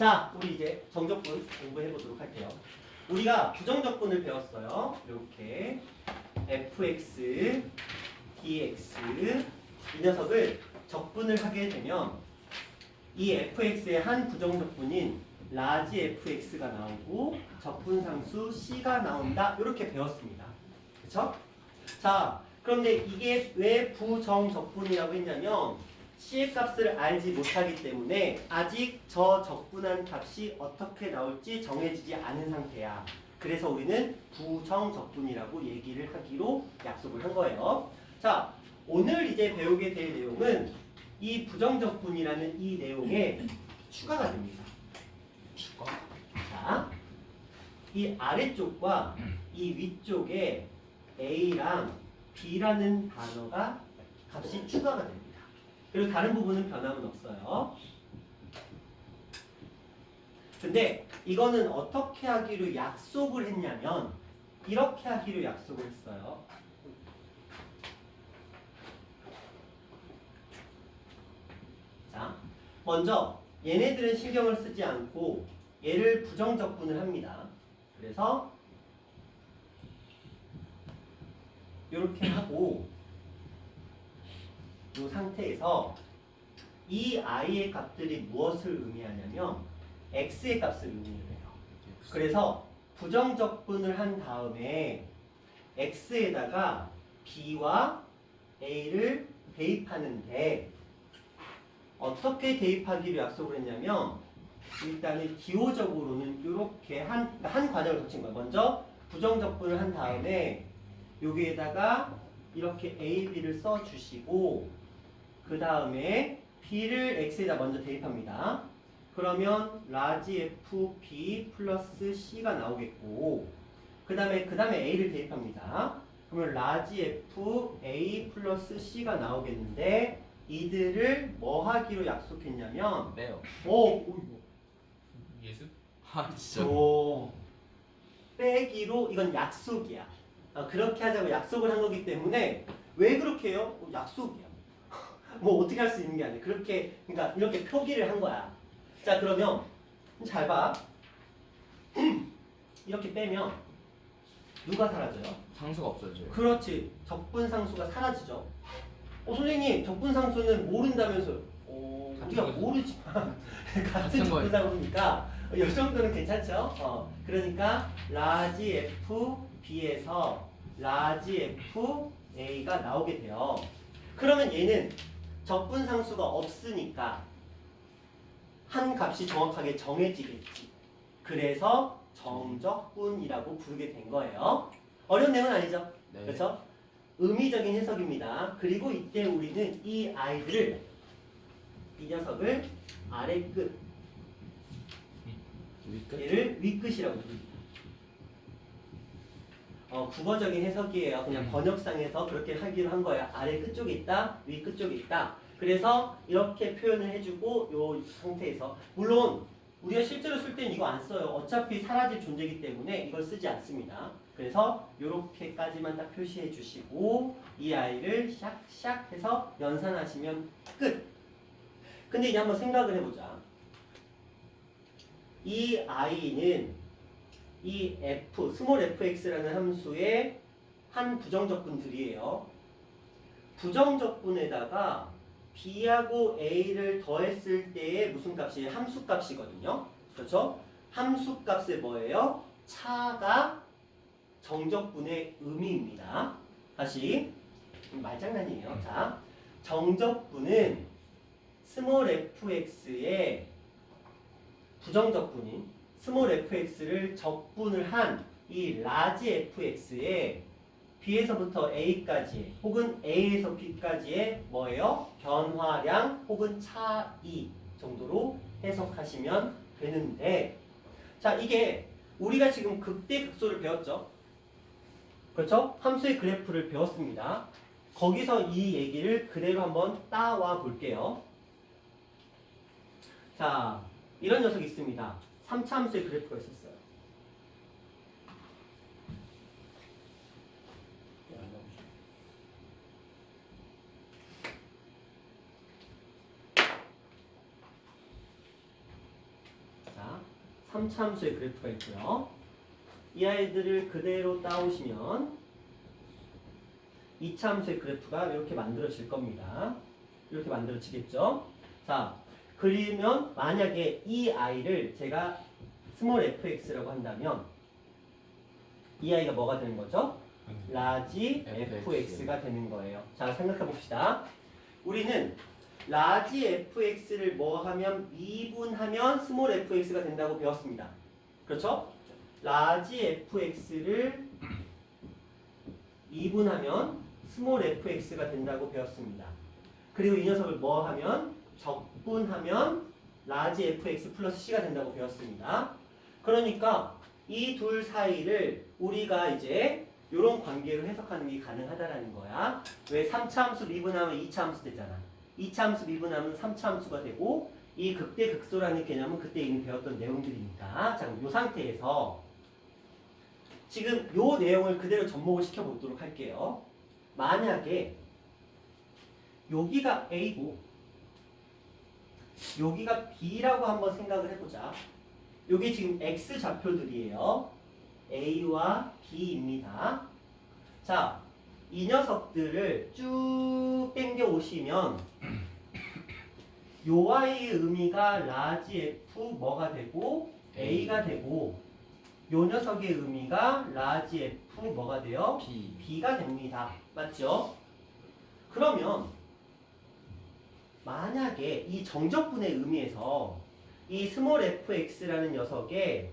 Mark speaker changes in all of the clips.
Speaker 1: 자, 우리 이제 정적분 공부해 보도록 할게요. 우리가 부정적분을 배웠어요. 이렇게 fx, dx 이 녀석을 적분을 하게 되면 이 fx의 한 부정적분인 라지 fx가 나오고 적분상수 c가 나온다. 이렇게 배웠습니다. 그쵸? 자, 그런데 이게 왜 부정적분이라고 했냐면 c의 값을 알지 못하기 때문에 아직 저 적분한 값이 어떻게 나올지 정해지지 않은 상태야. 그래서 우리는 부정적분이라고 얘기를 하기로 약속을 한 거예요. 자, 오늘 이제 배우게 될 내용은 이 부정적분이라는 이 내용에 추가가 됩니다.
Speaker 2: 추가?
Speaker 1: 자, 이 아래쪽과 이 위쪽에 A랑 B라는 단어가 값이 추가가 됩니다. 그리고 다른 부분은 변함은 없어요. 근데 이거는 어떻게 하기로 약속을 했냐면 이렇게 하기로 약속을 했어요. 자, 먼저 얘네들은 신경을 쓰지 않고 얘를 부정적분을 합니다. 그래서 이렇게 하고 이 상태에서 이 i의 값들이 무엇을 의미하냐면 x의 값을 의미해요. 그래서 부정적분을 한 다음에 x에다가 b와 a를 대입하는데 어떻게 대입하기로 약속을 했냐면 일단은 기호적으로는 이렇게 한 과정을 거친 거예요. 먼저 부정적분을 한 다음에 여기에다가 이렇게 a, b를 써주시고 그 다음에 b를 x에다 먼저 대입합니다. 그러면 라지 f b 플러스 c가 나오겠고 그 다음에 a를 대입합니다. 그러면 라지 f a 플러스 c가 나오겠는데 이들을 뭐 하기로 약속했냐면
Speaker 2: 빼요.
Speaker 3: 예습?
Speaker 2: 아 진짜.
Speaker 1: 빼기로 이건 약속이야. 그렇게 하자고 약속을 한 거기 때문에 왜 그렇게 해요? 약속이야. 뭐 어떻게 할 수 있는 게 아니야. 그렇게 그러니까 이렇게 표기를 한 거야. 자, 그러면 잘 봐. 이렇게 빼면 누가 사라져요?
Speaker 2: 상수가 없어져요.
Speaker 1: 그렇지. 적분상수가 사라지죠. 선생님, 적분상수는 모른다면서요? 우리가
Speaker 3: 거죠.
Speaker 1: 모르지만 같은
Speaker 2: 같은 거예요.
Speaker 1: 적분상수니까 이 정도는 괜찮죠? 그러니까 라지 f b에서 라지 f a가 나오게 돼요. 그러면 얘는 적분상수가 없으니까 한 값이 정확하게 정해지겠지. 그래서 정적분이라고 부르게 된 거예요. 어려운 내용은 아니죠?
Speaker 2: 네.
Speaker 1: 그렇죠? 의미적인 해석입니다. 그리고 이때 우리는 이 아이들을 이 녀석을 아래 끝,
Speaker 2: 위끝?
Speaker 1: 얘를 위 끝이라고 부릅니다. 국어적인 해석이에요. 그냥 번역상에서 그렇게 하기로 한 거야. 아래 끝쪽에 있다, 위 끝쪽에 있다. 그래서 이렇게 표현을 해주고 요 상태에서 물론 우리가 실제로 쓸 때는 이거 안 써요. 어차피 사라질 존재이기 때문에 이걸 쓰지 않습니다. 그래서 이렇게까지만 딱 표시해 주시고 이 아이를 샥샥 해서 연산하시면 끝. 근데 이제 한번 생각을 해보자. 이 i는 이 f, 스몰 fx라는 함수의 한 부정적분들이에요. 부정적분에다가 b하고 a를 더했을 때의 무슨 값이에요? 함수값이거든요. 그렇죠? 함수값이 뭐예요? 차가 정적분의 의미입니다. 다시 말장난이에요. 자, 정적분은 스몰 fx의 부정적분인 스몰 fx를 적분을 한 이 라지 fx의 b에서부터 a까지 혹은 a에서 b까지의 뭐예요? 변화량 혹은 차이 정도로 해석하시면 되는데 자, 이게 우리가 지금 극대극소를 배웠죠? 그렇죠? 함수의 그래프를 배웠습니다. 거기서 이 얘기를 그대로 한번 따와 볼게요. 자, 이런 녀석이 있습니다. 3차 함수의 그래프가 있었어요. 자, 3차함수의 그래프가 있고요. 이 아이들을 그대로 따오시면 2차함수의 그래프가 이렇게 만들어질 겁니다. 이렇게 만들어지겠죠? 자, 그리면 만약에 이 아이를 제가 스몰 fx라고 한다면 이 아이가 뭐가 되는 거죠? 라지 fx가 되는 거예요. 자, 생각해 봅시다. 우리는 라지 fx를 뭐 하면 미분하면 스몰 fx가 된다고 배웠습니다. 그렇죠? 라지 fx를 미분하면 스몰 fx가 된다고 배웠습니다. 그리고 이 녀석을 뭐 하면 적분하면 라지 fx 플러스 c가 된다고 배웠습니다. 그러니까 이 둘 사이를 우리가 이제 이런 관계로 해석하는 게 가능하다라는 거야. 왜 3차 함수 미분하면 2차 함수 되잖아. 2차 함수 미분하면 3차 함수가 되고 이 극대극소라는 개념은 그때 이미 배웠던 내용들이니까. 자, 이 상태에서 지금 이 내용을 그대로 접목을 시켜보도록 할게요. 만약에 여기가 A고 여기가 B라고 한번 생각을 해보자. 여기 지금 X 좌표들이에요. A와 B입니다. 자, 이 녀석들을 쭉 당겨 오시면 요 아이의 의미가 라지 F 뭐가 되고 A가 되고 요 녀석의 의미가 라지 F 뭐가 돼요? B가 됩니다. 맞죠? 그러면 만약에 이 정적분의 의미에서 이 스몰 fx라는 녀석의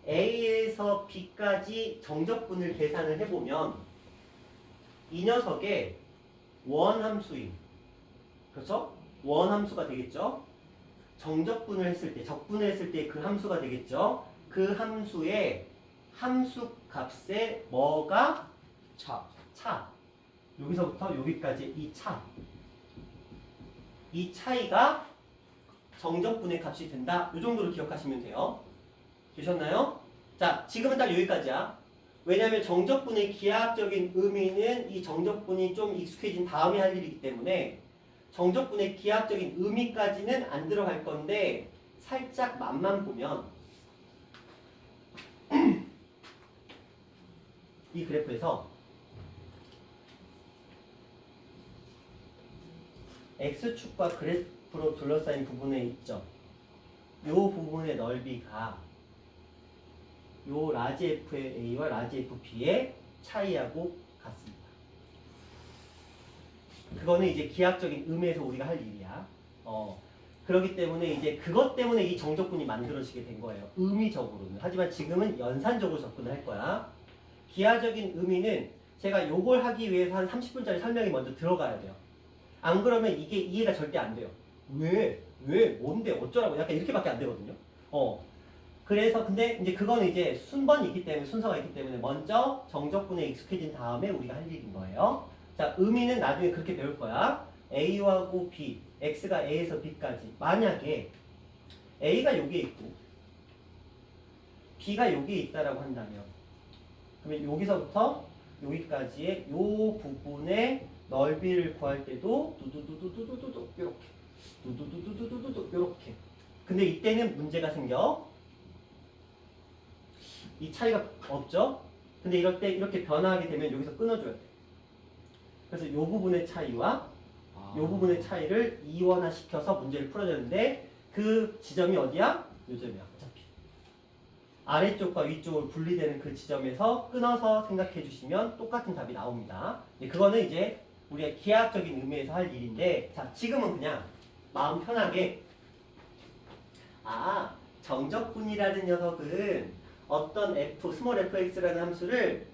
Speaker 1: a에서 b까지 정적분을 계산을 해보면 이 녀석의 원함수인, 그렇죠? 원함수가 되겠죠? 정적분을 했을 때, 적분을 했을 때 그 함수가 되겠죠? 그 함수의 함수 값에 뭐가? 차. 여기서부터 여기까지 이 차. 이 차이가 정적분의 값이 된다. 이 정도로 기억하시면 돼요. 되셨나요? 자, 지금은 딱 여기까지야. 왜냐하면 정적분의 기하학적인 의미는 이 정적분이 좀 익숙해진 다음에 할 일이기 때문에 정적분의 기하학적인 의미까지는 안 들어갈 건데 살짝 맛만 보면 이 그래프에서 X축과 그래프로 둘러싸인 부분에 있죠. 이 부분의 넓이가 요 라지 F의 A와 라지 FB의 차이하고 같습니다. 그거는 이제 기하학적인 의미에서 우리가 할 일이야. 그렇기 때문에 이제 그것 때문에 이 정적분이 만들어지게 된 거예요. 의미적으로는. 하지만 지금은 연산적으로 접근을 할 거야. 기하적인 의미는 제가 요걸 하기 위해서 한 30분짜리 설명이 먼저 들어가야 돼요. 안 그러면 이게 이해가 절대 안 돼요. 왜? 뭔데? 어쩌라고? 약간 이렇게밖에 안 되거든요. 그래서 근데 이제 그거는 이제 순번이 있기 때문에 순서가 있기 때문에 먼저 정적분에 익숙해진 다음에 우리가 할 일인 거예요. 자, 의미는 나중에 그렇게 배울 거야. A하고 B, X가 A에서 B까지. 만약에 A가 여기에 있고 B가 여기에 있다라고 한다면 그러면 여기서부터 여기까지의 요 부분의 넓이를 구할 때도 두두두두두두두 이렇게 두두두두두두두 이렇게. 근데 이때는 문제가 생겨. 이 차이가 없죠? 근데 이럴 때 이렇게 변화하게 되면 여기서 끊어줘야 돼. 그래서 이 부분의 차이와 이 부분의 차이를 이원화 시켜서 문제를 풀어주는데 그 지점이 어디야? 요점이야. 어차피. 아래쪽과 위쪽으로 분리되는 그 지점에서 끊어서 생각해 주시면 똑같은 답이 나옵니다. 그거는 이제 우리가 기하학적인 의미에서 할 일인데 자, 지금은 그냥 마음 편하게 정적분이라는 녀석은 어떤 f, 스몰 fx라는 함수를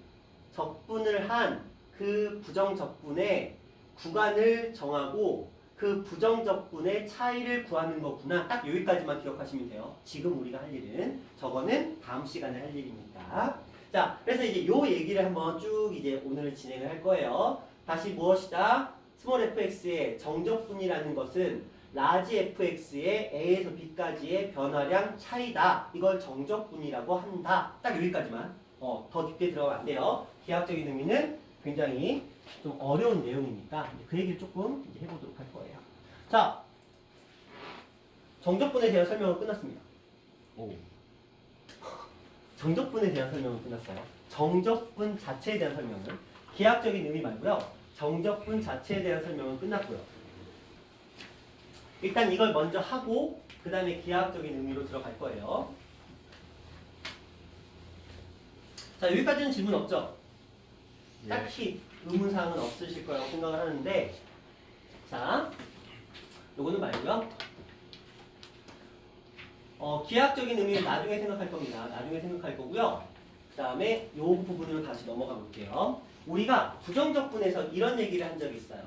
Speaker 1: 적분을 한 그 부정적분의 구간을 정하고 그 부정적분의 차이를 구하는 거구나. 딱 여기까지만 기억하시면 돼요. 지금 우리가 할 일은 저거는 다음 시간에 할 일이니까. 자, 그래서 이제 요 얘기를 한번 쭉 이제 오늘 진행을 할 거예요. 다시 무엇이다? 스몰 fx의 정적분이라는 것은 라지 fx의 a에서 b까지의 변화량 차이다. 이걸 정적분이라고 한다. 딱 여기까지만. 더 깊게 들어가면 안 돼요. 기하학적인 의미는 굉장히 좀 어려운 내용이니까 그 얘기를 조금 이제 해보도록 할 거예요. 자, 정적분에 대한 설명은 끝났습니다.
Speaker 2: 오.
Speaker 1: 정적분에 대한 설명은 끝났어요. 정적분 자체에 대한 설명은 기하학적인 의미 말고요. 정적분 자체에 대한 설명은 끝났고요. 일단 이걸 먼저 하고 그 다음에 기하학적인 의미로 들어갈 거예요. 자, 여기까지는 질문 없죠?
Speaker 2: 예.
Speaker 1: 딱히 의문사항은 없으실 거라고 생각을 하는데, 자, 요거는 말고요. 기하학적인 의미는 나중에 생각할 겁니다. 나중에 생각할 거고요. 그 다음에 요 부분으로 다시 넘어가 볼게요. 우리가 부정적분에서 이런 얘기를 한 적이 있어요.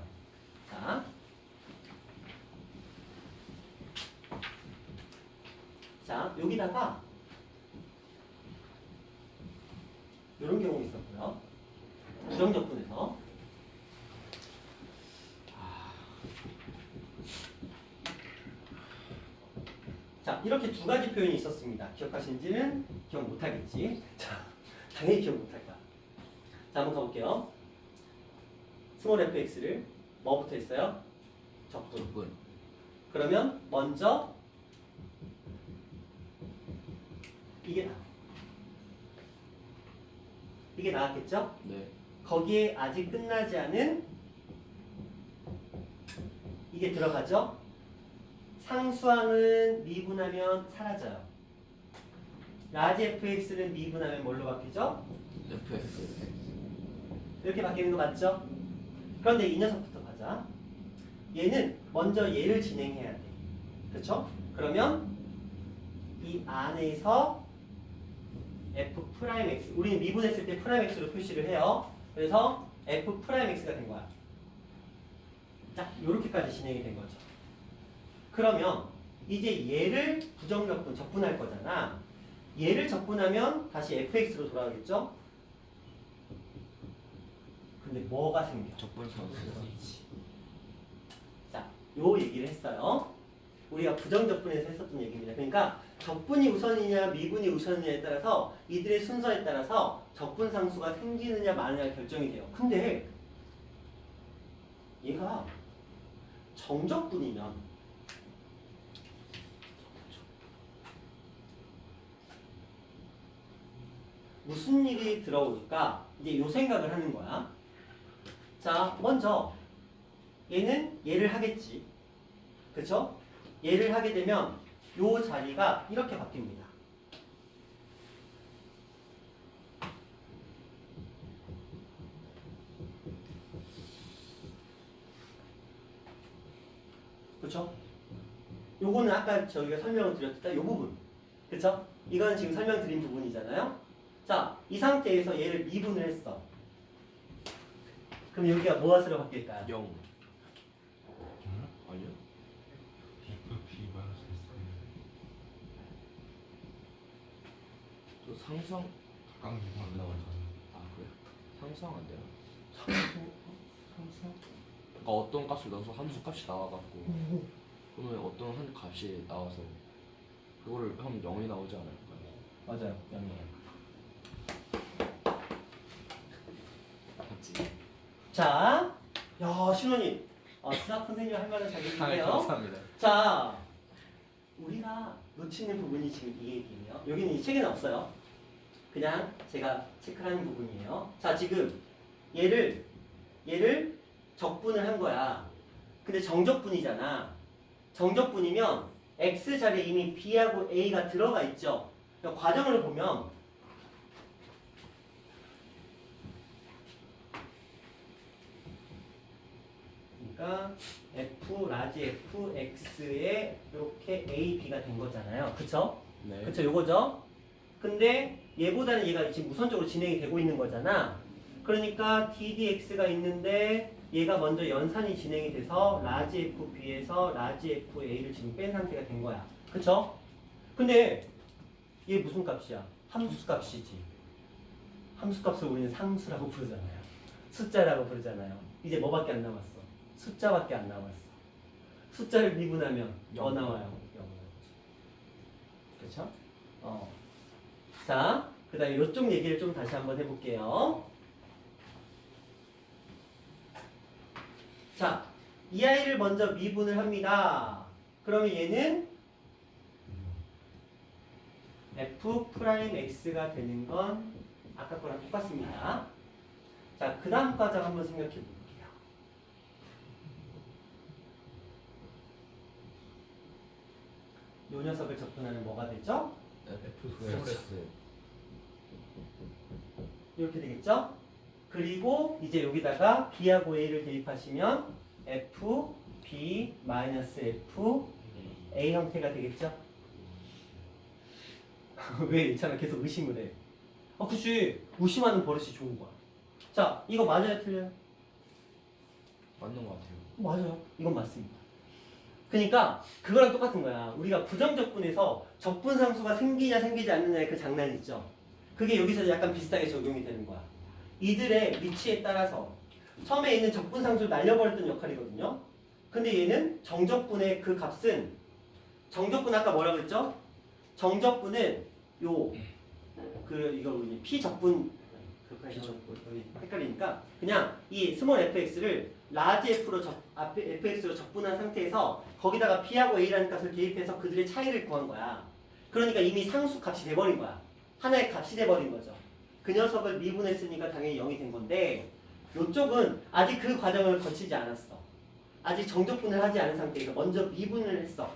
Speaker 1: 자, 여기다가 이런 경우 있었고요. 부정적분에서 자, 이렇게 두 가지 표현이 있었습니다. 기억하시는지는 기억 못하겠지? 자, 당연히 기억 못할 거야. 자, 한번 가볼게요. 스몰 fx를 뭐부터 했어요? 적분.
Speaker 2: 적분.
Speaker 1: 그러면 먼저 이게 나왔겠죠?
Speaker 2: 네.
Speaker 1: 거기에 아직 끝나지 않은 이게 들어가죠? 상수항은 미분하면 사라져요. 라지 fx는 미분하면 뭘로 바뀌죠?
Speaker 2: fx.
Speaker 1: 이렇게 바뀌는 거 맞죠? 그런데 이 녀석부터 가자. 얘는 먼저 얘를 진행해야 돼. 그렇죠? 그러면 이 안에서 f'x, 우리는 미분했을 때 프라임 x로 표시를 해요. 그래서 f'x가 된 거야. 자, 요렇게까지 진행이 된 거죠. 그러면 이제 얘를 부정적분, 적분할 거잖아. 얘를 적분하면 다시 fx로 돌아가겠죠? 근데 뭐가 생겨?
Speaker 2: 적분 상수.
Speaker 1: 자, 요 얘기를 했어요. 우리가 부정적분에서 했었던 얘기입니다. 그러니까 적분이 우선이냐 미분이 우선이냐에 따라서 이들의 순서에 따라서 적분상수가 생기느냐 마느냐가 결정이 돼요. 근데 얘가 정적분이면 무슨 일이 들어올까? 이제 요 생각을 하는 거야. 자, 먼저 얘는 얘를 하겠지. 그쵸? 얘를 하게 되면 요 자리가 이렇게 바뀝니다. 그쵸? 요거는 아까 저희가 설명을 드렸던 요 부분. 그쵸? 이건 지금 설명드린 부분이잖아요. 자, 이 상태에서 얘를 미분을 했어. 그럼 여기가 무엇으로 바뀔까요?
Speaker 2: 0. 아니요. 또 상상
Speaker 3: 각각 미분 안 나오잖아.
Speaker 2: 아 그래? 상상 안 돼요?
Speaker 1: 상수?
Speaker 2: 그러니까 어떤 값을 넣어서 함수 값이 나와갖고 그러면 어떤 한 값이 나와서 그거를 하면 0이 나오지 않을까요?
Speaker 1: 맞아요. 양이에요.
Speaker 2: 맞지?
Speaker 1: 자, 야, 신원이. 수학 선생님 할 말은 잘 듣는데요.
Speaker 2: 감사합니다.
Speaker 1: 자, 우리가 놓치는 부분이 지금 이 얘기예요. 여기는 이 책에는 없어요. 그냥 제가 체크하는 부분이에요. 자, 지금 얘를 적분을 한 거야. 근데 정적분이잖아. 정적분이면 x 자리에 이미 b하고 a가 들어가 있죠. 그러니까 과정을 보면 그러니까 f 라지 fx에 이렇게 a, b가 된 거잖아요. 그쵸?
Speaker 2: 네.
Speaker 1: 그쵸, 요거죠? 근데 얘보다는 얘가 지금 우선적으로 진행이 되고 있는 거잖아. 그러니까 ddx가 있는데 얘가 먼저 연산이 진행이 돼서 라지 fb에서 라지 fa를 지금 뺀 상태가 된 거야. 그쵸? 근데 얘 무슨 값이야? 함수 값이지. 함수 값을 우리는 상수라고 부르잖아요. 숫자라고 부르잖아요. 이제 뭐밖에 안 남았어? 숫자밖에 안 남았어. 숫자를 미분하면 뭐
Speaker 2: 영.
Speaker 1: 나와요? 0. 그쵸? 자, 그 다음에 이쪽 얘기를 좀 다시 한번 해볼게요. 자, 이 아이를 먼저 미분을 합니다. 그러면 얘는 f 프라임 x가 되는 건 아까 거랑 똑같습니다. 자, 그 다음 과정 한번 생각해 볼게요. 요 녀석을 접근하면 뭐가 되죠?
Speaker 2: F
Speaker 1: 이렇게 되겠죠? 그리고 이제 여기다가 b하고 a를 대입하시면 f, b, 마이너스 f, a 형태가 되겠죠? 왜 있잖아 계속 의심을 해. 그치. 의심하는 버릇이 좋은 거야. 자, 이거 맞아요, 틀려요?
Speaker 2: 맞는 것 같아요.
Speaker 1: 맞아요. 이건 맞습니다. 그러니까 그거랑 똑같은 거야. 우리가 부정적분에서 적분상수가 생기냐 생기지 않느냐의 그 장난 있죠. 그게 여기서 약간 비슷하게 적용이 되는 거야. 이들의 위치에 따라서 처음에 있는 적분상수를 날려버렸던 역할이거든요. 근데 얘는 정적분의 그 값은 정적분 아까 뭐라 그랬죠? 정적분은 이거 우리 피적분 여기 헷갈리니까 그냥 이 스몰 fx를 라지 f로 fx로 적분한 상태에서 거기다가 b하고 a라는 값을 대입해서 그들의 차이를 구한 거야. 그러니까 이미 상수 값이 돼버린 거야. 하나의 값이 돼버린 거죠. 그 녀석을 미분했으니까 당연히 0이 된 건데 이쪽은 아직 그 과정을 거치지 않았어. 아직 정적분을 하지 않은 상태에서 먼저 미분을 했어.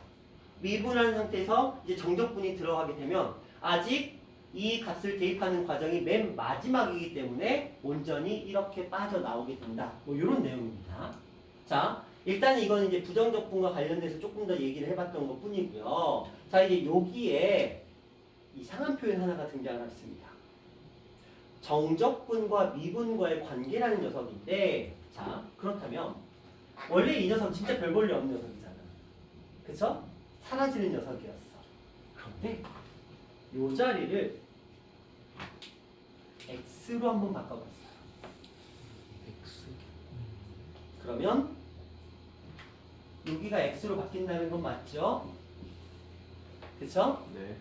Speaker 1: 미분한 상태에서 이제 정적분이 들어가게 되면 아직 이 값을 대입하는 과정이 맨 마지막이기 때문에 온전히 이렇게 빠져나오게 된다. 뭐 이런 내용입니다. 자, 일단 이거는 이제 부정적분과 관련돼서 조금 더 얘기를 해봤던 것 뿐이고요. 자, 이제 여기에 이상한 표현 하나가 등장했습니다. 정적분과 미분과의 관계라는 녀석인데, 자, 그렇다면 원래 이 녀석 진짜 별 볼일 없는 녀석이잖아. 그쵸? 사라지는 녀석이었어. 그런데 이 자리를 x로 한번 바꿔봤어요.
Speaker 2: X
Speaker 1: 그러면 여기가 x로 바뀐다는 건 맞죠? 그쵸?
Speaker 2: 네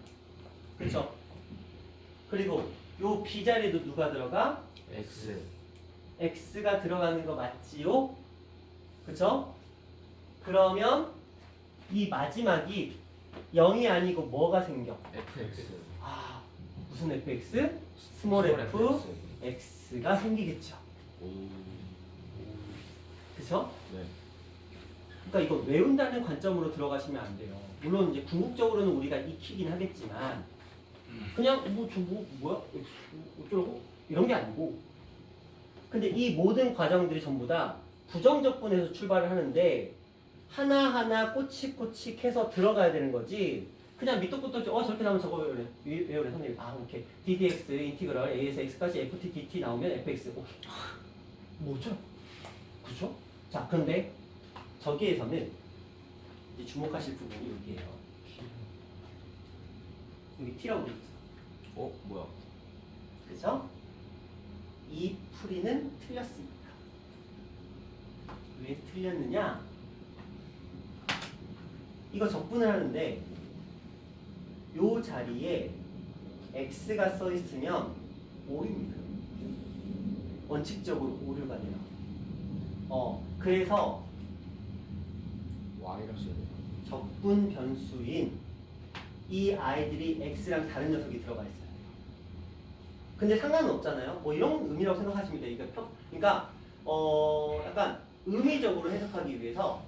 Speaker 1: 그쵸? 그리고 요 b 자리에도 누가 들어가?
Speaker 2: X
Speaker 1: x가 들어가는 거 맞지요? 그쵸? 그러면 이 마지막이 0이 아니고 뭐가 생겨?
Speaker 2: FX
Speaker 1: 무슨 fx? 스몰 f, x가 생기겠죠.
Speaker 2: 오
Speaker 1: 그쵸?
Speaker 2: 네
Speaker 1: 그러니까 이거 외운다는 관점으로 들어가시면 안 돼요. 물론 이제 궁극적으로는 우리가 익히긴 하겠지만 그냥 뭐야? x 어쩌라고? 이런 게 아니고 근데 이 모든 과정들이 전부 다 부정적분에서 출발을 하는데 하나하나 꼬치꼬치해서 들어가야 되는 거지. 그냥 밑도 끝도 없이 저렇게 나오면 저거 외우래 선생님. 오케이. ddx 인티그럴 a에서 x까지 ft dt 나오면 fx. 오케이. 뭐죠? 그죠? 자, 그런데 저기에서는 이제 주목하실 부분이 여기에요. 여기 t라고 되어 있죠.
Speaker 2: 뭐야
Speaker 1: 그죠? 이 풀이는 틀렸습니다. 왜 틀렸느냐? 이거 적분을 하는데 요 자리에 x가 써 있으면 오류입니다. 원칙적으로 오류가 돼요. 그래서
Speaker 2: Y라 써야 돼요
Speaker 1: 적분 변수인 이 아이들이 x랑 다른 녀석이 들어가 있어요. 근데 상관은 없잖아요. 뭐 이런 의미라고 생각하시면 돼요. 그러니까 약간 의미적으로 해석하기 위해서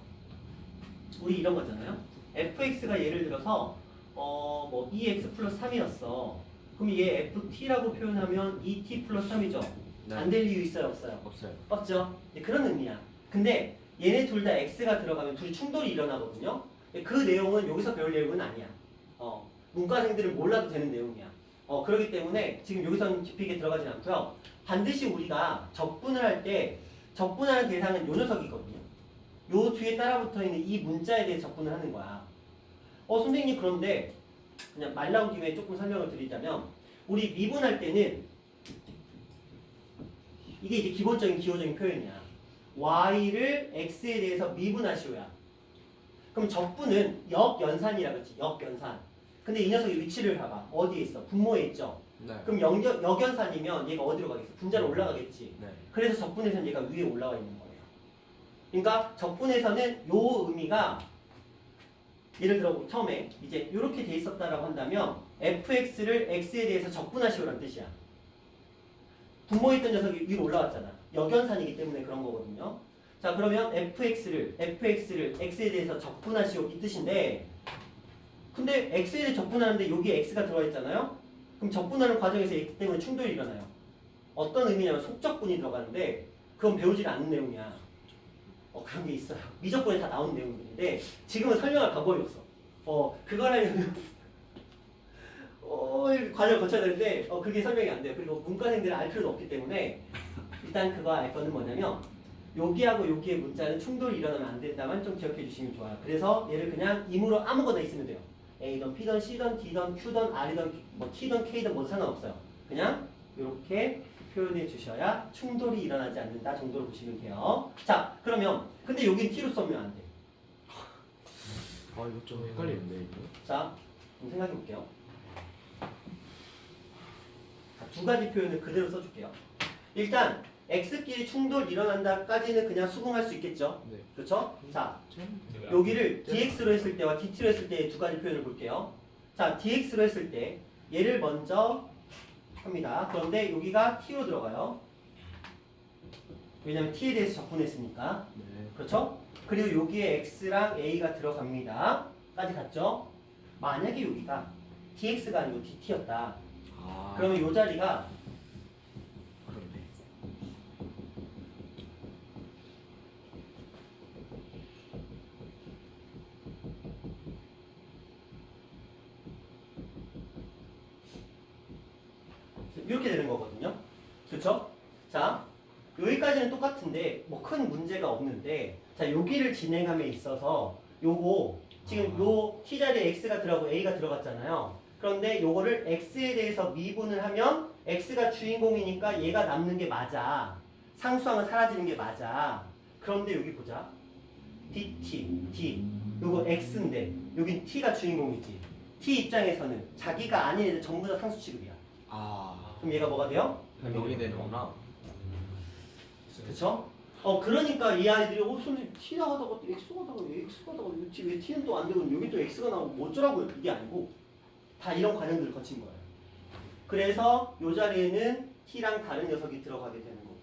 Speaker 1: 우리 이런 거잖아요. fx가 예를 들어서 뭐 2x 플러스 3이었어. 그럼 얘 ft라고 표현하면 2t 플러스 3이죠.
Speaker 2: 네.
Speaker 1: 안 될 이유 있어요, 없어요?
Speaker 2: 없어요
Speaker 1: 없죠. 그런 의미야. 근데 얘네 둘 다 x가 들어가면 둘이 충돌이 일어나거든요. 그 내용은 여기서 배울 내용은 아니야. 문과생들은 몰라도 되는 내용이야. 그렇기 때문에 지금 여기서는 깊이 있게 들어가진 않고요. 반드시 우리가 적분을 할 때 적분하는 대상은 요 녀석이거든요. 요 뒤에 따라붙어 있는 이 문자에 대해 적분을 하는 거야. 선생님 그런데 그냥 말 나온 김에 조금 설명을 드리자면 우리 미분할 때는 이게 이제 기본적인 기호적인 표현이야. y를 x에 대해서 미분하시오야. 그럼 적분은 역연산이라 그랬지. 역연산. 근데 이 녀석의 위치를 봐봐. 어디에 있어? 분모에 있죠.
Speaker 2: 네
Speaker 1: 그럼 역연산이면 얘가 어디로 가겠어? 분자로 올라가겠지.
Speaker 2: 네
Speaker 1: 그래서 적분에서는 얘가 위에 올라와 있는 거예요. 그러니까 적분에서는 요 의미가 예를 들어 처음에 이제 이렇게 돼 있었다라고 한다면 fx를 x에 대해서 적분하시오란 뜻이야. 분모에 있던 녀석이 위로 올라왔잖아. 역연산이기 때문에 그런 거거든요. 자 그러면 fx를 x에 대해서 적분하시오 이 뜻인데 근데 x에 대해 적분하는데 여기에 x가 들어가 있잖아요. 그럼 적분하는 과정에서 x 때문에 충돌이 일어나요. 어떤 의미냐면 속적분이 들어가는데 그건 배우지 않는 내용이야. 그런 게 있어요. 미적분에 다 나온 내용들인데 지금은 설명할 방법이 없어. 그걸 하려면 이렇게 과정을 거쳐야 되는데 그게 설명이 안 돼요. 그리고 문과생들은 알 필요도 없기 때문에 일단 그거 알 거는 뭐냐면 여기하고 여기의 문자는 충돌이 일어나면 안 된다만 좀 기억해 주시면 좋아요. 그래서 얘를 그냥 임으로 아무거나 있으면 돼요. A든 P든 C든 D든 Q든 R이든 뭐 T든 K든 뭐 상관없어요. 그냥 이렇게 표현해 주셔야 충돌이 일어나지 않는다 정도로 보시면 돼요. 자 그러면 근데 여긴 T로 써면 안 돼.
Speaker 2: 이거 좀 헷갈리는데 이거.
Speaker 1: 자 좀 생각해 볼게요. 자, 두 가지 표현을 그대로 써줄게요. 일단 x끼리 충돌 일어난다까지는 그냥 수긍할 수 있겠죠.
Speaker 2: 네.
Speaker 1: 그렇죠? 자 여기를 dx로 했을 때와 dt로 했을 때의 두 가지 표현을 볼게요. 자 dx로 했을 때 얘를 먼저 합니다. 그런데 여기가 t로 들어가요. 왜냐면 t에 대해서 적분했으니까.
Speaker 2: 네.
Speaker 1: 그렇죠? 그리고 여기에 x랑 a가 들어갑니다. 까지 갔죠? 만약에 여기가 dx가 아니고 dt였다. 그러면 이 자리가
Speaker 2: 그러네.
Speaker 1: 이렇게 되는 거거든요. 그렇죠? 자, 여기까지는 똑같은데 뭐 큰 문제가 없는데 자, 여기를 진행함에 있어서 요거 지금 요 t 자리에 x가 들어가고 a가 들어갔잖아요. 그런데 요거를 x에 대해서 미분을 하면 x가 주인공이니까 얘가 남는 게 맞아. 상수항은 사라지는 게 맞아. 그런데 여기 보자. dt, t. 요거 x인데 여긴 t가 주인공이지. t 입장에서는 자기가 아닌 애들 전부 다 상수 취급이야. 그럼 얘가 뭐가 돼요?
Speaker 2: 여기 되는구나.
Speaker 1: 그쵸? 그러니까 이 아이들이 선생님 t 나가다가 또 x가 나가고 x가 나가고 왜 t는 또 안 되고 여기 또 x가 나오고 뭐 어쩌라고요? 이게 아니고 다 이런 과정들을 거친 거예요. 그래서 이 자리에는 t랑 다른 녀석이 들어가게 되는 거고요.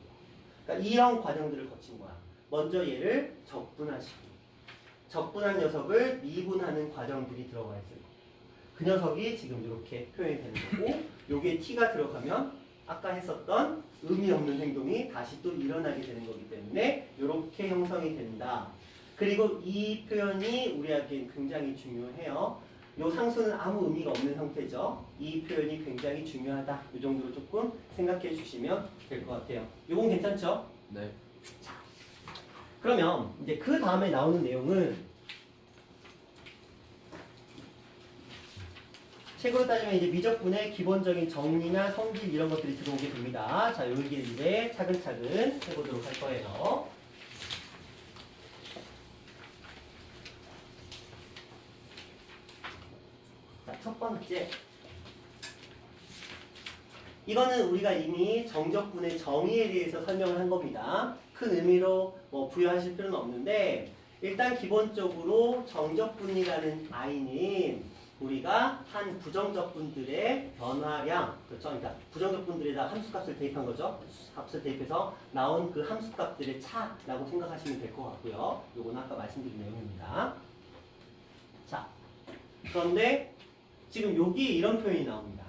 Speaker 1: 그러니까 이런 과정들을 거친 거야. 먼저 얘를 적분하시고 적분한 녀석을 미분하는 과정들이 들어가 있어요. 그 녀석이 지금 이렇게 표현이 되는 거고 요게 t가 들어가면 아까 했었던 의미 없는 행동이 다시 또 일어나게 되는 거기 때문에 이렇게 형성이 된다. 그리고 이 표현이 우리에게 굉장히 중요해요. 요 상수는 아무 의미가 없는 형태죠. 이 표현이 굉장히 중요하다. 이 정도로 조금 생각해 주시면 될 것 같아요. 요건 괜찮죠?
Speaker 2: 네.
Speaker 1: 그러면 이제 그 다음에 나오는 내용은 책으로 따지면 이제 미적분의 기본적인 정리나 성질 이런 것들이 들어오게 됩니다. 자, 여기에 이제 차근차근 해보도록 할 거예요. 자, 첫 번째. 이거는 우리가 이미 정적분의 정의에 대해서 설명을 한 겁니다. 큰 의미로 뭐 부여하실 필요는 없는데 일단 기본적으로 정적분이라는 I는 우리가 한 부정적분들의 변화량, 그렇죠? 그러니까 부정적분들에다 함수값을 대입한 거죠. 값을 대입해서 나온 그 함수값들의 차라고 생각하시면 될 것 같고요. 요거는 아까 말씀드린 내용입니다. 자, 그런데 지금 여기 이런 표현이 나옵니다.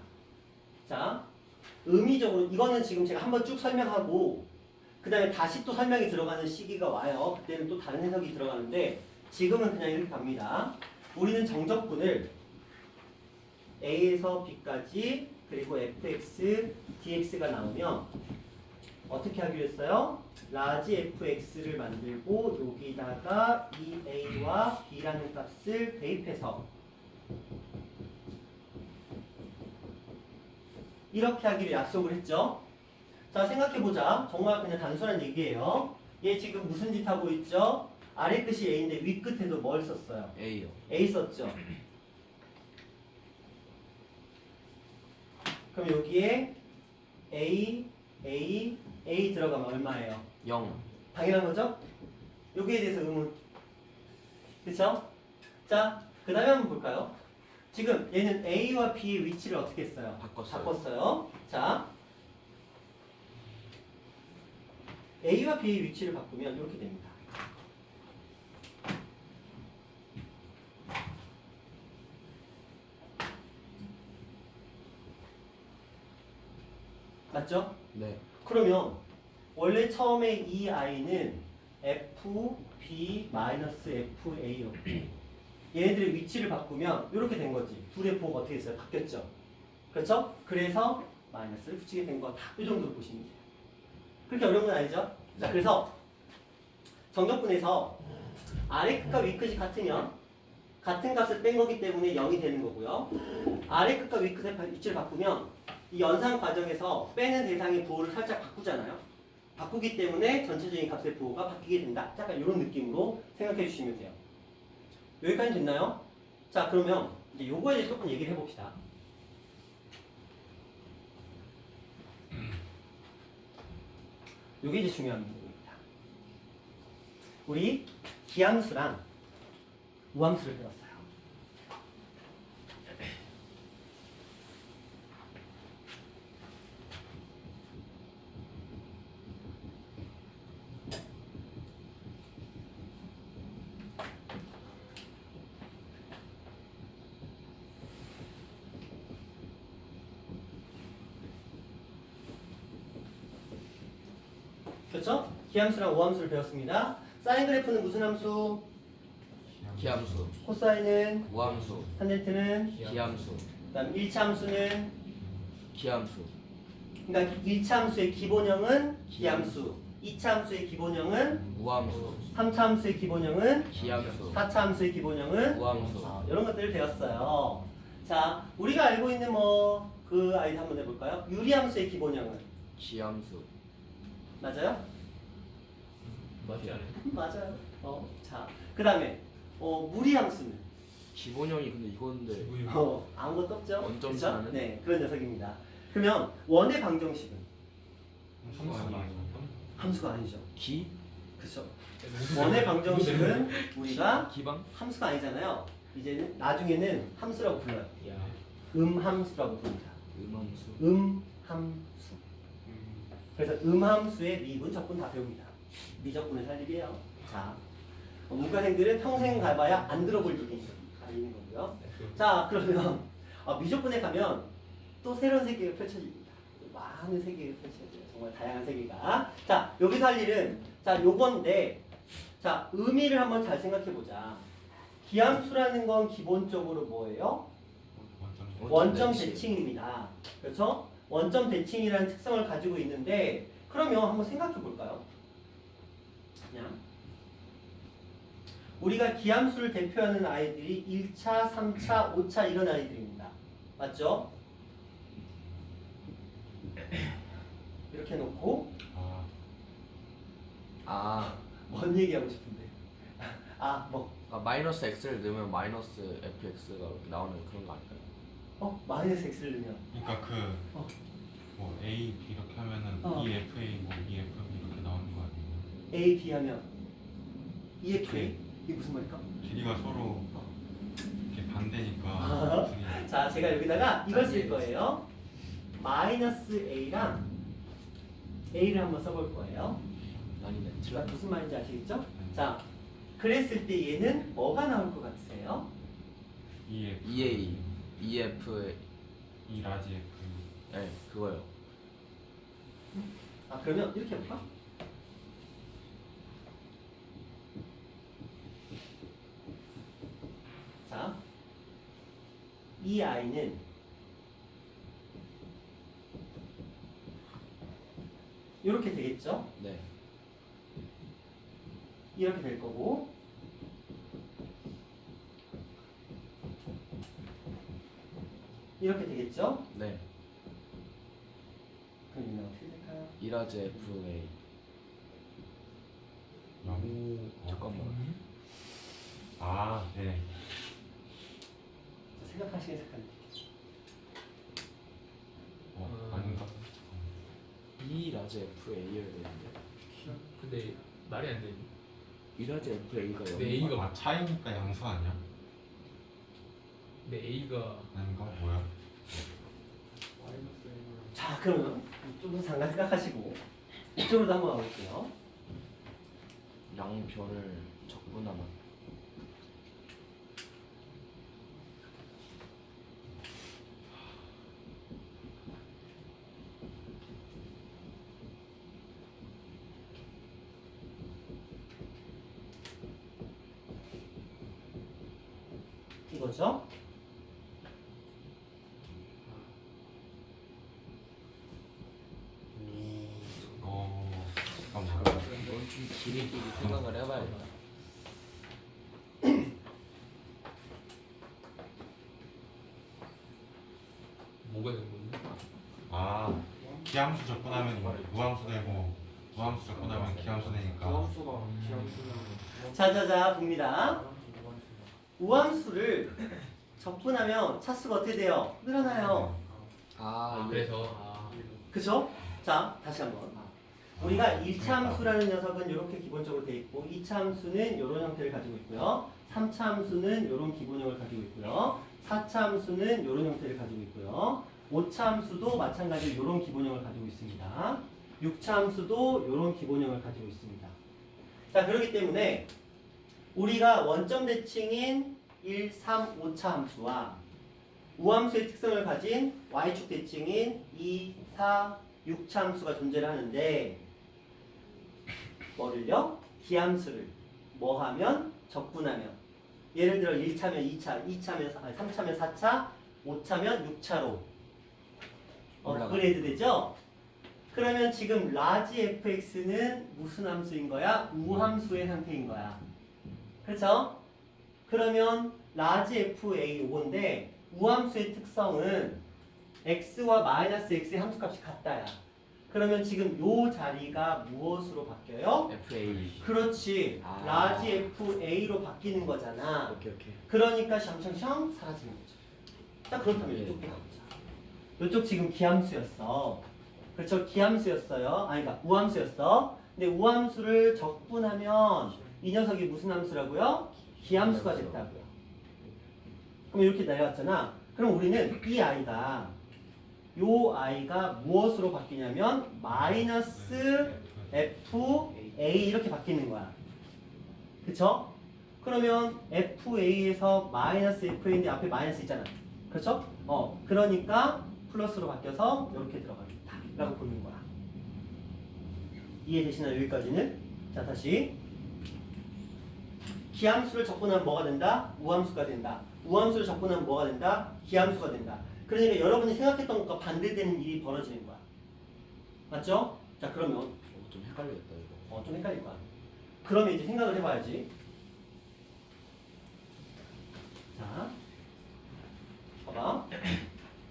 Speaker 1: 자, 의미적으로 이거는 지금 제가 한번 쭉 설명하고 그 다음에 다시 또 설명이 들어가는 시기가 와요. 그때는 또 다른 해석이 들어가는데 지금은 그냥 이렇게 갑니다. 우리는 정적분을 A에서 B까지 그리고 fx, dx가 나오면 어떻게 하기로 했어요? 라지 fx를 만들고 여기다가 이 a와 b라는 값을 대입해서 이렇게 하기로 약속을 했죠. 자, 생각해보자. 정말 그냥 단순한 얘기예요. 얘 지금 무슨 짓 하고 있죠? 아래 끝이 a인데 위 끝에도 뭘 썼어요?
Speaker 2: A요.
Speaker 1: A 썼죠. 그럼 여기에 A 들어가면 얼마예요?
Speaker 2: 0.
Speaker 1: 당연한 거죠? 여기에 대해서 의문. 그쵸? 자, 그 그 다음에 한번 볼까요? 지금 얘는 A와 B의 위치를 어떻게 했어요?
Speaker 2: 바꿨어요.
Speaker 1: 바꿨어요. 자, A와 B의 위치를 바꾸면 이렇게 됩니다. 맞죠?
Speaker 2: 네.
Speaker 1: 그러면 원래 처음에 이 i는 f, b, f, a였고 얘네들의 위치를 바꾸면 이렇게 된 거지. 둘의 부호가 어떻게 됐어요? 바뀌었죠? 그렇죠? 그래서 마이너스를 붙이게 된 거다. 이 정도로 보시면 돼요. 그렇게 어려운 건 아니죠? 자, 그래서 정적분에서 아래 끝과 위 끝이 같으면 같은 값을 뺀 거기 때문에 0이 되는 거고요. 아래 끝과 위 끝의 위치를 바꾸면 이 연산 과정에서 빼는 대상의 부호를 살짝 바꾸잖아요. 바꾸기 때문에 전체적인 값의 부호가 바뀌게 된다. 약간 이런 느낌으로 생각해 주시면 돼요. 여기까지 됐나요? 자, 그러면 이제 요거에 대해서 조금 얘기를 해봅시다. 요게 이제 중요한 부분입니다. 우리 기함수랑 우함수를 배웠어요. 그렇죠? 기함수랑 우함수를 배웠습니다. 사인 그래프는 무슨 함수?
Speaker 2: 기함수,
Speaker 1: 코사인은?
Speaker 2: 우함수,
Speaker 1: 탄젠트는?
Speaker 2: 기함수,
Speaker 1: 그다음 1차 함수는?
Speaker 2: 기함수,
Speaker 1: 그러니까 1차 함수의 기본형은 기함수, 2차 함수의 기본형은
Speaker 2: 우함수,
Speaker 1: 3차 함수의 기본형은
Speaker 2: 기함수,
Speaker 1: 4차 함수의 기본형은
Speaker 2: 우함수.
Speaker 1: 이런 것들을 배웠어요. 자, 우리가 알고 있는 뭐 그 아이디 한번 해볼까요? 유리함수의 기본형은
Speaker 2: 기함수.
Speaker 1: 맞아요?
Speaker 4: 맞지 않아요?
Speaker 1: 맞아요. 자, 그 다음에 무리함수는
Speaker 2: 기본형이 근데 이건데
Speaker 1: 아무것도 없죠?
Speaker 2: 원점
Speaker 1: 그죠?
Speaker 2: 차는?
Speaker 1: 네, 그런 녀석입니다. 그러면 원의 방정식은 함수가 아니죠.
Speaker 2: 기?
Speaker 1: 그렇죠. 원의 방정식은 우리가
Speaker 2: 기방?
Speaker 1: 함수가 아니잖아요. 이제는 나중에는 함수라고 불러요.
Speaker 4: 야.
Speaker 1: 음함수라고 부릅니다.
Speaker 2: 음함수.
Speaker 1: 음함수. 그래서 음함수의 미분, 적분 다 배웁니다. 미적분을 살리게요. 자, 문과생들은 평생 가봐야 안 들어볼 일이 있는 거고요. 자, 그러면 미적분에 가면 또 새로운 세계가 펼쳐집니다. 많은 세계가 펼쳐져요. 정말 다양한 세계가. 자, 여기서 할 일은 자, 요건데 자, 의미를 한번 잘 생각해 보자. 기함수라는 건 기본적으로 뭐예요? 원점 대칭입니다. 그렇죠? 원점 대칭이라는 특성을 가지고 있는데 그러면 한번 생각해 볼까요? 그냥 우리가 기함수를 대표하는 아이들이 1차, 3차, 5차 이런 아이들입니다. 맞죠? 이렇게 놓고 뭔 얘기하고 싶은데? 뭐
Speaker 2: 마이너스 x를 넣으면 마이너스 fx가 이렇게 나오는 그런 거 아닐까요?
Speaker 1: 마이너스 x를 넣으면
Speaker 3: 그러니까
Speaker 1: 어.
Speaker 3: 뭐 A, B 이렇게 하면은 EFA 뭐 EFB 이렇게 나오는 거 아니에요?
Speaker 1: A, B 하면 EFA? 이게 무슨 말일까?
Speaker 3: 길이가 서로 이렇게 반대니까
Speaker 1: 자, 제가 여기다가 이걸 쓸 거예요. 마이너스 A랑 A를 한번 써볼 거예요.
Speaker 2: 아니네.
Speaker 1: 제가 무슨 말인지 아시겠죠? 자, 그랬을 때 얘는 뭐가 나올 것 같으세요?
Speaker 3: EF,
Speaker 2: EA, EF,
Speaker 3: E 라지 F
Speaker 2: 네, 그거요.
Speaker 1: 그러면 이렇게 해볼까? 자, 이 아이는 이렇게 되겠죠?
Speaker 2: 네.
Speaker 1: 이렇게 될 거고 이렇게 되겠죠?
Speaker 2: 네.
Speaker 1: 그럼 이는 어떻게 될까요?
Speaker 2: 이라지 FA. 잠깐만.
Speaker 3: 네.
Speaker 1: 생각하시게 생각하세요.
Speaker 3: 아닌가?
Speaker 2: 이라지 FA여야 되는데.
Speaker 4: 근데 말이 안 되니?
Speaker 2: 이라지 FA가
Speaker 4: 네, A가
Speaker 3: 차이니까 양수 아니야?
Speaker 4: 근데 A가
Speaker 3: 아닌가? 뭐야?
Speaker 1: 자, 그러면 이쪽은 잠깐 생각하시고 이쪽으로도 한번 가볼게요.
Speaker 2: 양변을 적분하면
Speaker 1: 이거죠?
Speaker 3: 잠깐만.
Speaker 2: 넌좀 길게 생각을 해봐야겠다.
Speaker 4: 뭐가 된 건데?
Speaker 3: 아, 기함수 접근하면 무함수 되고 무함수 접근하면 기함수 되니까.
Speaker 1: 자자자 봅니다. 우함수를 적분하면 차수가 어떻게 돼요? 늘어나요.
Speaker 4: 아, 그래서
Speaker 1: 그쵸? 자, 다시 한번. 우리가 1차 함수라는 녀석은 이렇게 기본적으로 돼 있고 2차 함수는 이런 형태를 가지고 있고요. 3차 함수는 이런 기본형을 가지고 있고요. 4차 함수는 이런 형태를 가지고 있고요. 5차 함수도 마찬가지로 이런 기본형을 가지고 있습니다. 6차 함수도 이런 기본형을 가지고 있습니다. 자, 그렇기 때문에 우리가 원점 대칭인 1, 3, 5차 함수와 우함수의 특성을 가진 y축 대칭인 2, 4, 6차 함수가 존재를 하는데 뭐를요? 기함수를 뭐 하면? 적분하면 예를 들어 1차면 2차, 2차면 3차면 4차, 5차면 6차로 업그레이드 되죠? 그러면 지금 라지 fx는 무슨 함수인 거야? 우함수의 상태인 거야. 그렇죠? 그러면 라지 fa 요건데 우함수의 특성은 x와 마이너스 x의 함수값이 같다야. 그러면 지금 요 자리가 무엇으로 바뀌어요?
Speaker 2: FA.
Speaker 1: 그렇지.
Speaker 2: 아.
Speaker 1: 라지 fa로 바뀌는 거잖아.
Speaker 2: 오케이 오케이.
Speaker 1: 그러니까 샹샹샹 사라지는 거죠. 딱 그렇다면
Speaker 2: 예.
Speaker 1: 이쪽 보자. 이쪽 지금 기함수였어. 그렇죠? 기함수였어요. 아니 그러니까 우함수였어. 근데 우함수를 적분하면 이 녀석이 무슨 함수라고요? 기함수가 됐다고요. 그럼 이렇게 내려왔잖아. 그럼 우리는 이 아이가 요 아이가 무엇으로 바뀌냐면 마이너스 FA 이렇게 바뀌는 거야. 그쵸? 그러면 FA에서 마이너스 FA인데 앞에 마이너스 있잖아. 그렇죠? 그러니까 플러스로 바뀌어서 이렇게 들어가겠다 라고 보는 거야. 이해되시나요? 여기까지는? 자, 다시 기함수를 적분하면 뭐가 된다? 우함수가 된다. 우함수를 적분하면 뭐가 된다? 기함수가 된다. 그러니까 여러분이 생각했던 것과 반대되는 일이 벌어지는 거야. 맞죠? 자, 그러면
Speaker 2: 좀 헷갈리겠다 이거.
Speaker 1: 좀 헷갈릴 거야. 그러면 이제 생각을 해봐야지. 자, 봐봐.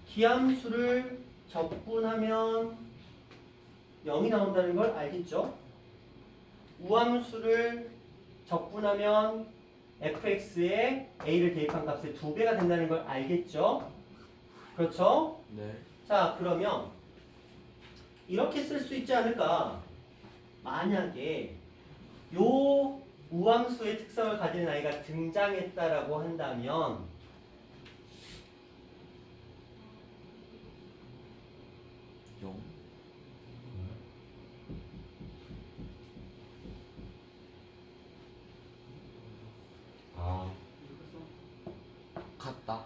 Speaker 1: 기함수를 적분하면 0이 나온다는 걸 알겠죠? 우함수를 적분하면 fx에 a를 대입한 값의 2배가 된다는 걸 알겠죠? 그렇죠?
Speaker 2: 네.
Speaker 1: 자, 그러면 이렇게 쓸 수 있지 않을까? 만약에 요 우함수의 특성을 가진 아이가 등장했다라고 한다면
Speaker 2: 영.
Speaker 3: 아,
Speaker 2: 같다.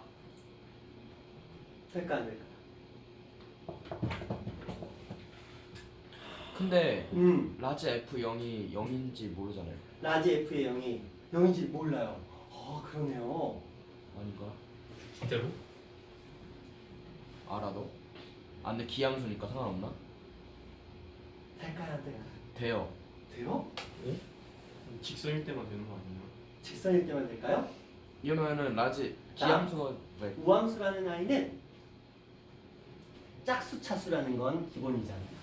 Speaker 1: 될까 안 될까?
Speaker 2: 근데
Speaker 1: 음.
Speaker 2: 라지 F0이 0인지 모르잖아요.
Speaker 1: 라지 f의 0이 0인지 몰라요. 그러네요.
Speaker 2: 아닌가?
Speaker 4: 진짜로?
Speaker 2: 알아도? 아 근데 기함수니까 상관없나?
Speaker 1: 될까요 안 될까요?
Speaker 2: 돼요.
Speaker 1: 돼요?
Speaker 4: 직선일 때만 되는 거 아니에요?
Speaker 1: 직선일 때만 될까요?
Speaker 2: 이러면은 라지
Speaker 1: 자.
Speaker 2: 기함수가 네.
Speaker 1: 우함수라는 아이는 짝수 차수라는 건 기본이잖아요.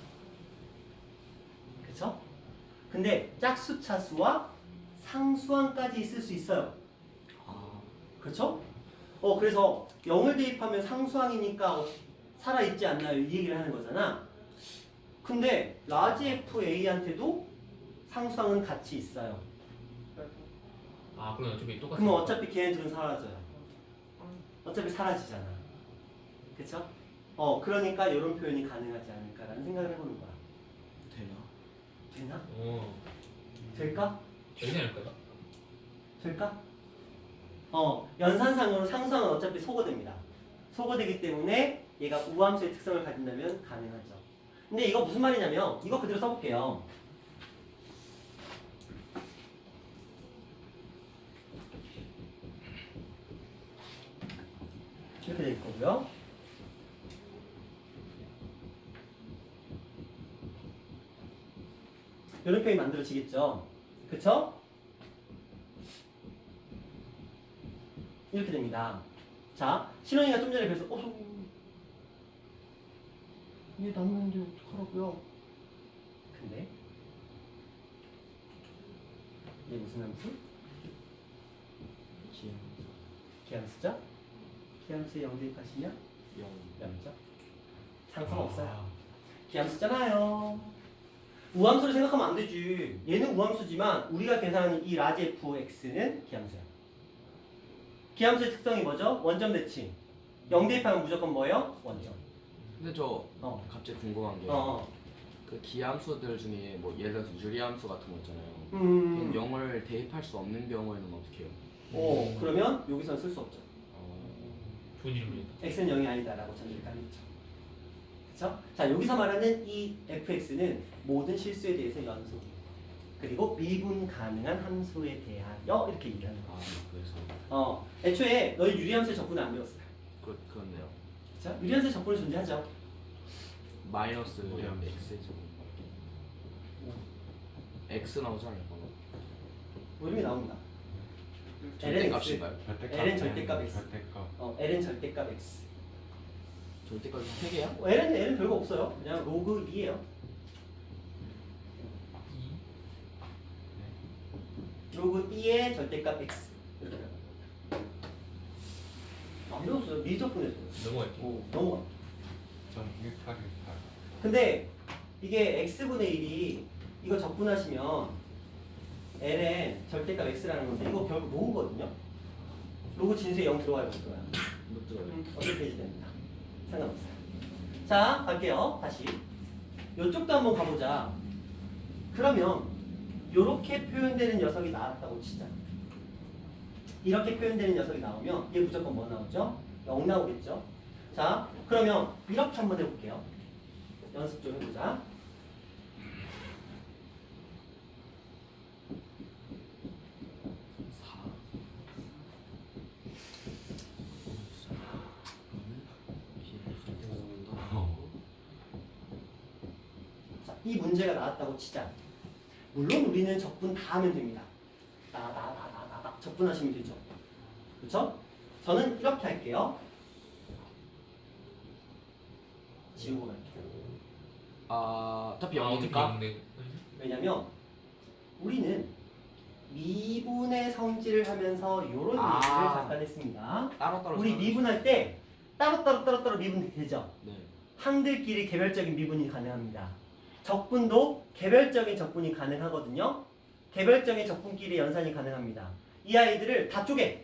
Speaker 1: 그쵸? 근데 짝수 차수와 상수항까지 있을 수 있어요.
Speaker 2: 아
Speaker 1: 그렇죠? 그래서 0을 대입하면 상수항이니까 살아있지 않나요? 이 얘기를 하는 거잖아. 근데 라지 FA한테도 상수항은 같이 있어요.
Speaker 4: 아, 그럼 어차피 똑같은
Speaker 1: 그러면 어차피 걔네들은 사라져요. 어차피 사라지잖아. 그쵸? 그러니까 이런 표현이 가능하지 않을까라는 생각을 해보는 거야.
Speaker 2: 되나?
Speaker 1: 되나?
Speaker 4: 어.
Speaker 1: 될까?
Speaker 4: 되지 않을까요?
Speaker 1: 될까? 연산상으로 상수항은 어차피 소거됩니다. 소거되기 때문에 얘가 우함수의 특성을 가진다면 가능하죠. 근데 이거 무슨 말이냐면 이거 그대로 써볼게요. 이렇게 될 거고요. 이런 표현이 만들어지겠죠. 그쵸? 이렇게 됩니다. 자, 신원이가 좀 전에 그래서 얘 남는데 어떡하라고요? 근데 얘 무슨 함수? 기함수죠? 기함수에 0 대입하시면 0이죠? 상관없어요. 기함수잖아요. 우함수를 생각하면 안 되지. 얘는 우함수지만 우리가 계산하는 이 라지 fx는 기함수야. 기함수의 특성이 뭐죠? 원점 대칭. 0 대입하면 무조건 뭐예요? 원점.
Speaker 2: 근데 저
Speaker 1: 어.
Speaker 2: 갑자기 궁금한 게
Speaker 1: 어.
Speaker 2: 그 기함수들 중에 뭐 예를 들어서 유리함수 같은 거 있잖아요. 걔는 0을 대입할 수 없는 경우에는 어떻게 해요?
Speaker 1: 그러면 여기서는 쓸 수 없죠.
Speaker 4: 좋은 질문이다.
Speaker 1: x는 0이 아니다라고 전제를 깔겠죠. 그쵸? 자, 여기서 말하는 이 fx는 모든 실수에 대해서 연속 그리고 미분 가능한 함수에 대하여 이렇게 얘기하는 거야.
Speaker 2: 그래서
Speaker 1: 애초에 너희 유리함수의 적분을 안 배웠어요.
Speaker 2: 그렇네요.
Speaker 1: 그쵸? 유리함수의 적분이 존재하죠.
Speaker 2: 마이너스
Speaker 3: 유리함수.
Speaker 2: x죠. x 나오지 않을까?
Speaker 1: 이름이 나옵니다.
Speaker 2: 절대값인가요?
Speaker 1: L은 절대값 X.
Speaker 3: 절대값.
Speaker 1: L은 절대값 x.
Speaker 2: 절대값이 3개야?
Speaker 1: L은 별거 없어요. 그냥 로그 2예요. 로그 2의 절대값 x. 이렇게. 안 배웠어요. 미적분에서.
Speaker 4: 넘어갈게요.
Speaker 1: 넘어가.
Speaker 3: 전 188.
Speaker 1: 근데 이게 x분의 1이 이거 적분하시면 ln 절대값 x라는 건데 이거 결국 로그거든요. 로그 진수에 0 들어가요, 못 들어가요?
Speaker 2: 못 들어요.
Speaker 1: 어떻게 됩니다. 상관없어요. 자, 갈게요. 다시. 이쪽도 한번 가보자. 그러면 이렇게 표현되는 녀석이 나왔다고 치자. 이렇게 표현되는 녀석이 나오면 얘 무조건 뭐 나오죠? 0 나오겠죠? 자, 그러면 이렇게 한번 해볼게요. 연습 좀 해보자. 자, 이 문제가 나왔다고 치자. 물론 우리는 적분 다 하면 됩니다. 나 적분하시면 되죠. 그렇죠? 저는 이렇게 할게요. 지우고 갈게요.
Speaker 2: 어차피
Speaker 4: 어떻게
Speaker 2: 0이니까
Speaker 4: 영네.
Speaker 1: 왜냐면 우리는 미분의 성질을 하면서 이런 얘기를 잠깐 했습니다.
Speaker 2: 따로따로
Speaker 1: 우리 미분할 때 따로 미분이 되죠.
Speaker 2: 네.
Speaker 1: 항들끼리 개별적인 미분이 가능합니다. 적분도 개별적인 적분이 가능하거든요. 개별적인 적분끼리 연산이 가능합니다. 이 아이들을 다 쪼개.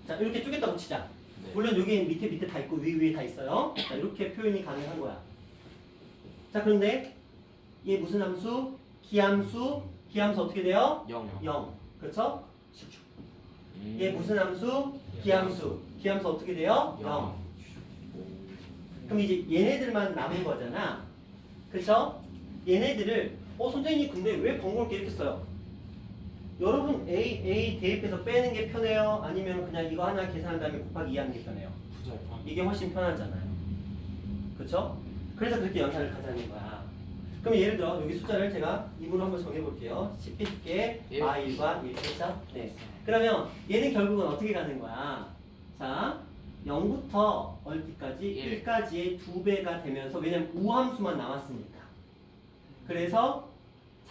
Speaker 1: 자, 이렇게 쪼갰다고 치자.
Speaker 2: 네.
Speaker 1: 물론 여기 밑에 다 있고 위에 다 있어요. 자, 이렇게 표현이 가능한 거야. 자, 그런데 얘 무슨 함수? 기함수. 기함수 어떻게 돼요?
Speaker 2: 0.
Speaker 1: 0. 그렇죠? 얘 무슨 함수? 기함수. 기함수 어떻게 돼요? 0. 그럼 이제 얘네들만 남은 거잖아. 그렇죠? 얘네들을 선생님 근데 왜 번거롭게 이렇게 써요? 여러분 A 대입해서 빼는 게 편해요? 아니면 그냥 이거 하나 계산한 다음에 곱하기 2 하는 게 편해요?
Speaker 2: 부자요.
Speaker 1: 이게 훨씬 편하잖아요. 그렇죠? 그래서 그렇게 연산을 가자는 거야. 그럼 예를 들어 여기 숫자를 제가 입으로 한번 정해볼게요. 쉽게
Speaker 2: 일.
Speaker 1: 아1과 1 했죠? 네. 그러면 얘는 결국은 어떻게 가는 거야? 자, 0부터 어디까지?
Speaker 2: 일.
Speaker 1: 1까지의 2배가 되면서 왜냐면 우함수만 남았으니까. 그래서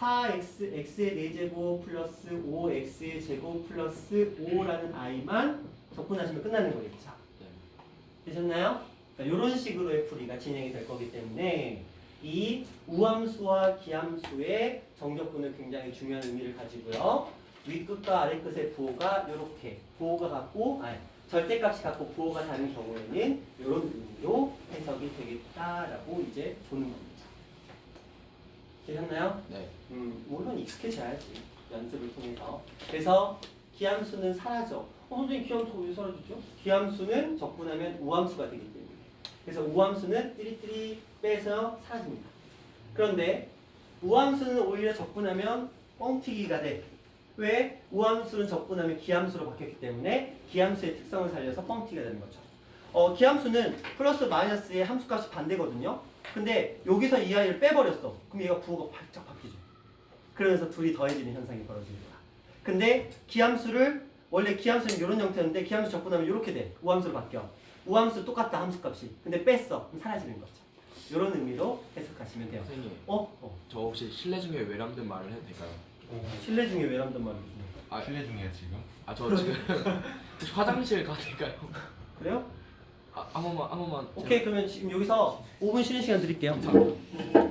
Speaker 1: 4x, x의 4제곱 플러스 5x의 제곱 플러스 5라는 i만 적분하시면 끝나는 거겠죠.
Speaker 2: 네.
Speaker 1: 되셨나요? 그러니까 이런 식으로의 풀이가 진행이 될 거기 때문에 이 우함수와 기함수의 정적분은 굉장히 중요한 의미를 가지고요. 윗끝과 아랫끝의 부호가 이렇게 부호가 같고 절대값이 같고 부호가 다른 경우에는 이런 의미로 해석이 되겠다라고 이제 보는 겁니다. 되셨나요?
Speaker 2: 네.
Speaker 1: 물론 익숙해져야지 연습을 통해서. 그래서 기함수는 사라져. 선생님 기함수가 왜 사라지죠? 기함수는 적분하면 우함수가 되기 때문에. 그래서 우함수는 띠리띠리 빼서 사라집니다. 그런데 우함수는 오히려 적분하면 뻥튀기가 돼. 왜? 우함수는 적분하면 기함수로 바뀌었기 때문에 기함수의 특성을 살려서 뻥튀기가 되는 거죠. 기함수는 플러스 마이너스의 함수값이 반대거든요. 근데 여기서 이 아이를 빼버렸어. 그럼 얘가 부호가 발짝 바뀌죠. 그러면서 둘이 더해지는 현상이 벌어집니다. 근데 기함수를 원래 기함수는 이런 형태였는데 기함수 적분하면 이렇게 돼. 우함수로 바뀌어. 우함수 똑같다 함수값이. 근데 뺐어. 그럼 사라지는 거죠. 이런 의미로 해석하시면 돼요.
Speaker 2: 선생님, 저 혹시 실내 중에 외람된 말을 해도 될까요?
Speaker 1: 실내 중에 외람된 말을 주는
Speaker 3: 실내 중이야 지금?
Speaker 2: 저 지금 혹시 화장실 가도 될까요?
Speaker 1: 그래요?
Speaker 2: 한 번만
Speaker 1: 오케이, 그러면 지금 여기서 5분 쉬는 시간 드릴게요.
Speaker 2: 감사합니다.